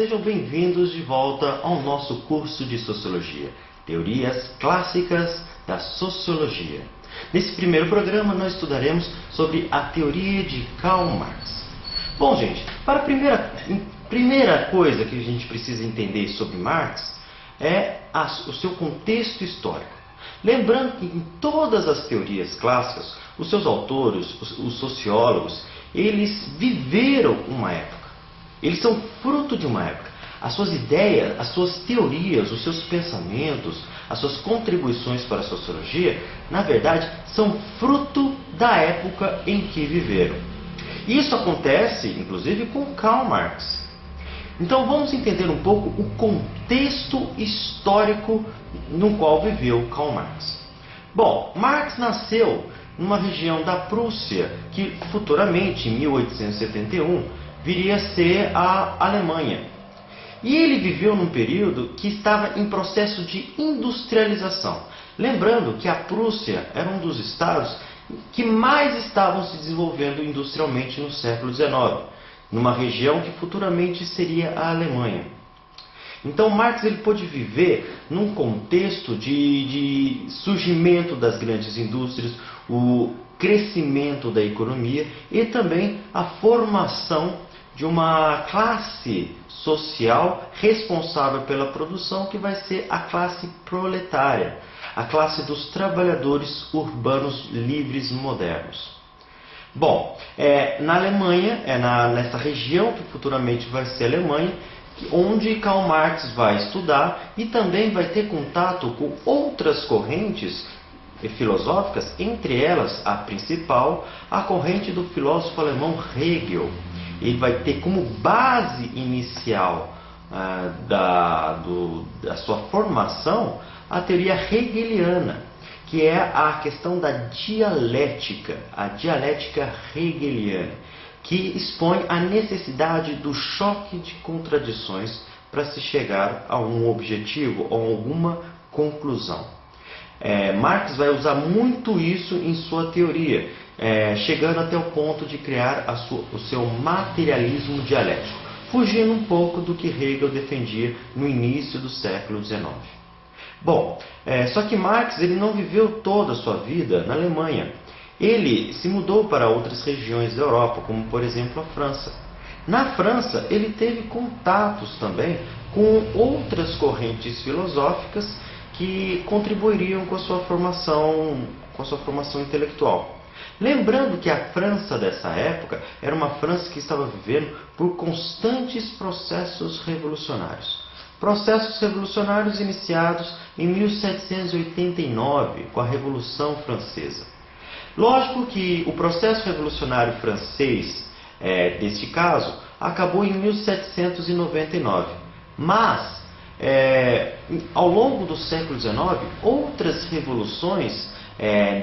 sejam bem-vindos de volta ao nosso curso de Sociologia, Teorias Clássicas da Sociologia. Nesse primeiro programa nós estudaremos sobre a teoria de Karl Marx. Bom, gente, para a primeira coisa que a gente precisa entender sobre Marx é o seu contexto histórico. Lembrando que em todas as teorias clássicas, os seus autores, os sociólogos, eles viveram uma época. Eles são fruto de uma época. As suas ideias, as suas teorias, os seus pensamentos, as suas contribuições para a sociologia, na verdade, são fruto da época em que viveram. Isso acontece, inclusive, com Karl Marx. Então vamos entender um pouco o contexto histórico no qual viveu Karl Marx. Bom, Marx nasceu numa região da Prússia que futuramente, em 1871, viria a ser a Alemanha. E ele viveu num período que estava em processo de industrialização. Lembrando que a Prússia era um dos estados que mais estavam se desenvolvendo industrialmente no século XIX, numa região que futuramente seria a Alemanha. Então Marx ele pôde viver num contexto de surgimento das grandes indústrias, o crescimento da economia e também a formação de uma classe social responsável pela produção, que vai ser a classe proletária, a classe dos trabalhadores urbanos livres modernos. Bom, na Alemanha, nessa região que futuramente vai ser a Alemanha, onde Karl Marx vai estudar e também vai ter contato com outras correntes filosóficas, entre elas a principal, a corrente do filósofo alemão Hegel. Ele vai ter como base inicial da sua formação a teoria hegeliana, que é a questão da dialética, a dialética hegeliana, que expõe a necessidade do choque de contradições para se chegar a um objetivo ou alguma conclusão. Marx vai usar muito isso em sua teoria, chegando até o ponto de criar o seu materialismo dialético, fugindo um pouco do que Hegel defendia no início do século XIX. Bom, só que Marx ele não viveu toda a sua vida na Alemanha. Ele se mudou para outras regiões da Europa, como por exemplo a França. Na França, ele teve contatos também com outras correntes filosóficas que contribuiriam com a sua formação intelectual. Lembrando que a França dessa época era uma França que estava vivendo por constantes processos revolucionários. Processos revolucionários iniciados em 1789, com a Revolução Francesa. Lógico que o processo revolucionário francês, neste caso, acabou em 1799. Mas, ao longo do século XIX, outras revoluções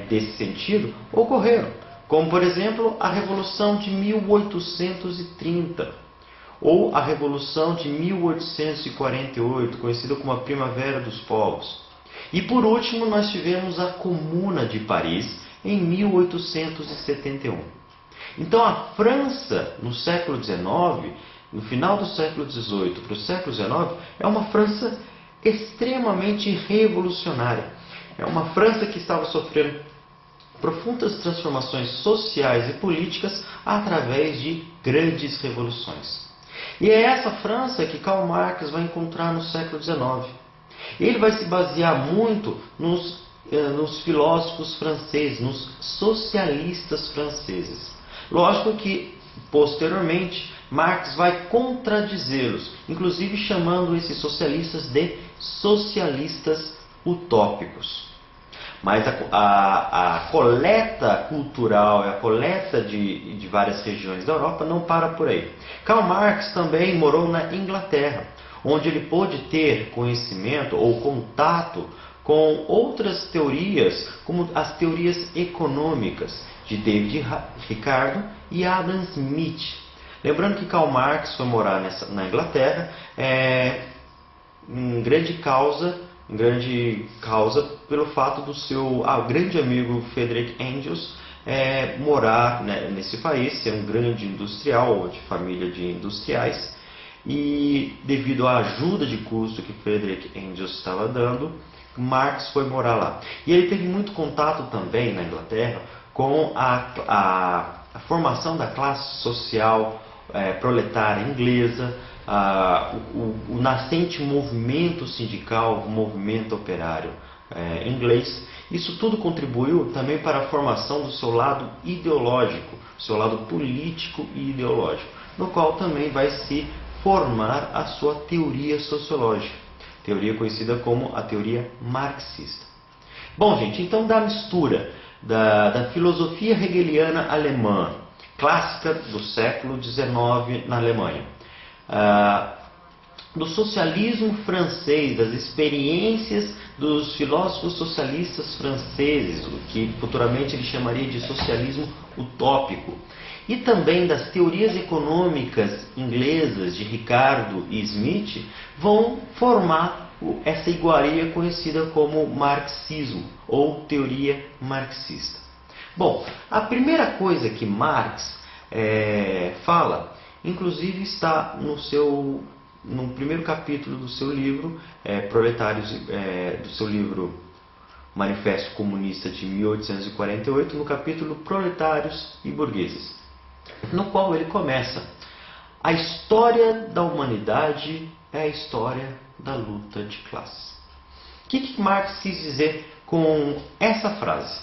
desse sentido ocorreram, como por exemplo a Revolução de 1830 ou a Revolução de 1848, conhecida como a Primavera dos Povos. E por último nós tivemos a Comuna de Paris em 1871. Então a França no século XIX, no final do século XVIII para o século XIX, é uma França extremamente revolucionária. É uma França que estava sofrendo profundas transformações sociais e políticas através de grandes revoluções. E é essa França que Karl Marx vai encontrar no século XIX. Ele vai se basear muito nos filósofos franceses, nos socialistas franceses. Lógico que, posteriormente, Marx vai contradizê-los, inclusive chamando esses socialistas de socialistas utópicos. Mas a coleta cultural, a coleta de várias regiões da Europa não para por aí. Karl Marx também morou na Inglaterra, onde ele pôde ter conhecimento ou contato com outras teorias, como as teorias econômicas de David Ricardo e Adam Smith. Lembrando que Karl Marx foi morar na Inglaterra, em grande causa pelo fato do seu grande amigo Friedrich Engels morar nesse país, ser um grande industrial, ou de família de industriais, e devido à ajuda de custo que Friedrich Engels estava dando, Marx foi morar lá. E ele teve muito contato também na Inglaterra com a formação da classe social proletária inglesa, o nascente movimento sindical, o movimento operário inglês. Isso tudo contribuiu também para a formação do seu lado ideológico, seu lado político e ideológico, no qual também vai se formar a sua teoria sociológica, teoria conhecida como a teoria marxista. Bom, gente, então da mistura da filosofia hegeliana alemã, clássica do século XIX na Alemanha, do socialismo francês, das experiências dos filósofos socialistas franceses, o que futuramente ele chamaria de socialismo utópico, e também das teorias econômicas inglesas de Ricardo e Smith, vão formar essa iguaria conhecida como marxismo ou teoria marxista. Bom, a primeira coisa que Marx fala, inclusive está no primeiro capítulo do seu livro, do seu livro Manifesto Comunista de 1848, no capítulo Proletários e Burgueses, no qual ele começa: a história da humanidade é a história da luta de classes. O que Marx quis dizer com essa frase?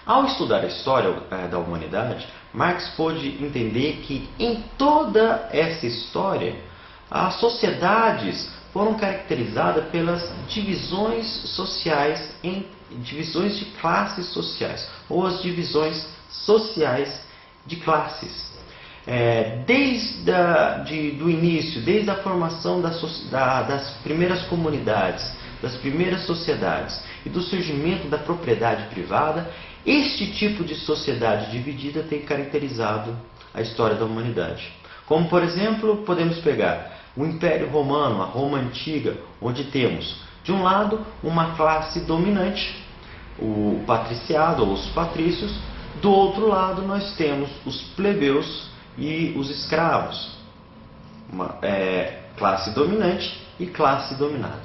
Ao estudar a história da humanidade, Marx pôde entender que em toda essa história, as sociedades foram caracterizadas pelas divisões sociais, divisões de classes sociais, ou as divisões sociais de classes. Desde o início, desde a formação das primeiras comunidades, das primeiras sociedades e do surgimento da propriedade privada, este tipo de sociedade dividida tem caracterizado a história da humanidade. Como, por exemplo, podemos pegar o Império Romano, a Roma Antiga, onde temos, de um lado, uma classe dominante, o patriciado ou os patrícios. Do outro lado, nós temos os plebeus e os escravos, uma classe dominante e classe dominada.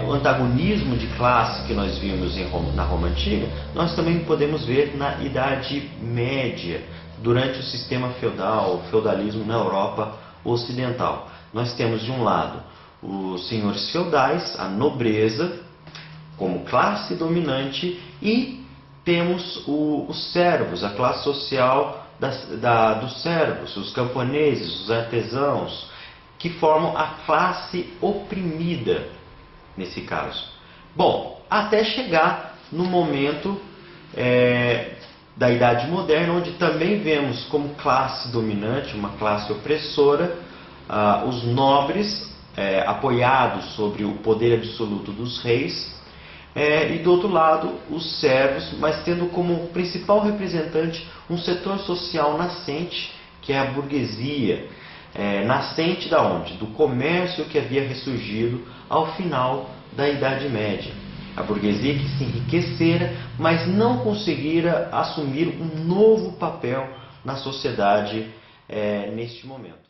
O antagonismo de classe que nós vimos na Roma Antiga, nós também podemos ver na Idade Média, durante o sistema feudal, o feudalismo na Europa Ocidental. Nós temos, de um lado, os senhores feudais, a nobreza, como classe dominante, e temos os servos, a classe social dos servos, os camponeses, os artesãos, que formam a classe oprimida, nesse caso. Bom, até chegar no momento da Idade Moderna, onde também vemos como classe dominante, uma classe opressora, os nobres, apoiados sobre o poder absoluto dos reis, e do outro lado os servos, mas tendo como principal representante um setor social nascente, que é a burguesia, nascente da onde? Do comércio que havia ressurgido ao final da Idade Média. A burguesia que se enriquecera, mas não conseguira assumir um novo papel na sociedade neste momento.